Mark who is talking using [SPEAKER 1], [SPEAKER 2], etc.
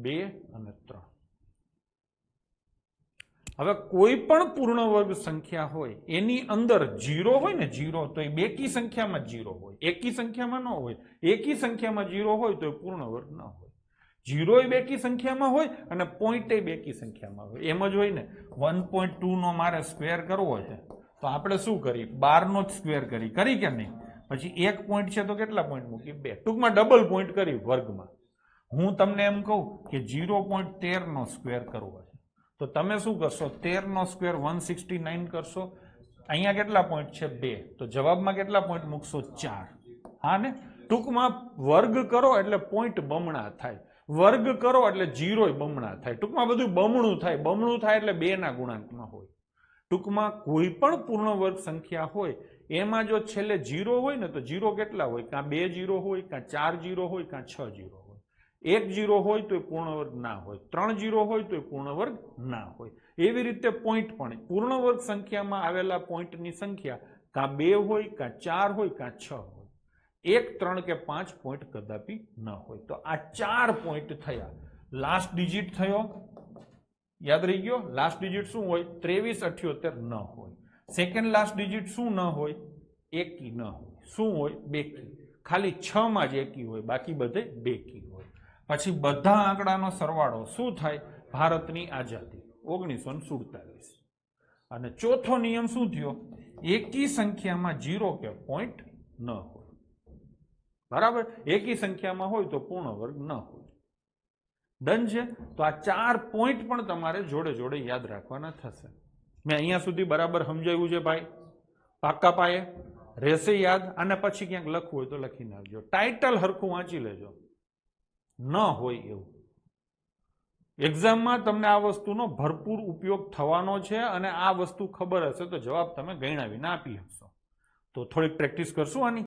[SPEAKER 1] 2 અને 3. હવે કોઈ પણ પૂર્ણ વર્ગ સંખ્યા હોય એની અંદર 0 હોય ને 0 તો એ બેકી સંખ્યામાં 0 હોય, એકી સંખ્યામાં ન હોય. એકી સંખ્યામાં 0 હોય તો એ પૂર્ણ વર્ગ ન હોય. 0 એ બેકી સંખ્યામાં હોય અને પોઈન્ટ એ બેકી સંખ્યામાં હોય. એમ જ હોય ને. 1.2 નો મારે સ્ક્વેર કરવો છે તો આપણે શું કરી? 12 નો જ સ્ક્વેર કરી કે નહીં? પછી એક પોઈન્ટ છે તો કેટલા પોઈન્ટ મૂકી? 2. ટૂંકમાં ડબલ પોઈન્ટ કરી વર્ગમાં. હું તમને એમ કહું કે 0.13 નો સ્ક્વેર કરવો છે તો તમે શું કરશો? 13 નો સ્ક્વેર 169 કરશો. અહીંયા કેટલા પોઈન્ટ છે? 2. તો જવાબમાં કેટલા પોઈન્ટ મૂકશો? 4. હા ને? ટૂંકમાં વર્ગ કરો એટલે પોઈન્ટ બમણા થાય, વર્ગ કરો એટલે 0 બમણા થાય. ટૂંકમાં બધું બમણું થાય. બમણું થાય એટલે 2 ના ગુણાંકમાં હોય. ટૂંકમાં કોઈ પણ પૂર્ણ વર્ગ સંખ્યા હોય એમાં જો છેલ્લે 0 હોય ને તો 0 કેટલા હોય? કાં 2 0 હોય, કાં 4 0 હોય, કાં 6 0 હોય. 1 0 હોય તો એ પૂર્ણ વર્ગ ના હોય, 3 0 હોય તો એ પૂર્ણ વર્ગ ના હોય. એવી રીતે પોઈન્ટ પણ પૂર્ણ વર્ગ સંખ્યામાં આવેલા પોઈન્ટની સંખ્યા કાં 2 હોય, કાં 4 હોય, કાં 6 હોય. 1, 3 કે 5 પોઈન્ટ કદાપી ન હોય. તો આ 4 પોઈન્ટ થયા. લાસ્ટ ડિજિટ થયો, યાદ રહી ગયો? લાસ્ટ ડિજિટ શું હોય? 23, 78 ન હોય. સેકન્ડ લાસ્ટ ડિજિટ શું ન હોય? એકી ન હોય. શું હોય? બેકી. ખાલી 6 માં જ એકી હોય, બાકી બધે બેકી હોય. પછી બધા આંકડાનો સરવાળો શું થાય? ભારતની આઝાદી 1947. અને ચોથો નિયમ શું થયો? એકી સંખ્યામાં 0 કે પોઈન્ટ ન હોય. બરાબર? એકી સંખ્યામાં હોય તો પૂર્ણ વર્ગ ન હોય. ડન છે? તો આ 4 પોઈન્ટ પણ તમારે જોડે જોડે યાદ રાખવાના થશે. મેં અહીંયા સુધી બરાબર સમજાવ્યું છે ભાઈ? પાક્કા પાયે રહેશે યાદ? અને પછી ક્યાંક લખવું હોય તો લખી નાખજો. ટાઇટલ હરખું વાંચી લેજો. ન હોય એવું. એક્ઝામમાં તમને આ વસ્તુનો ભરપૂર ઉપયોગ થવાનો છે અને આ વસ્તુ ખબર હશે તો જવાબ તમે ગણાવીને આપી શકશો. તો થોડીક પ્રેક્ટિસ કરશું આની.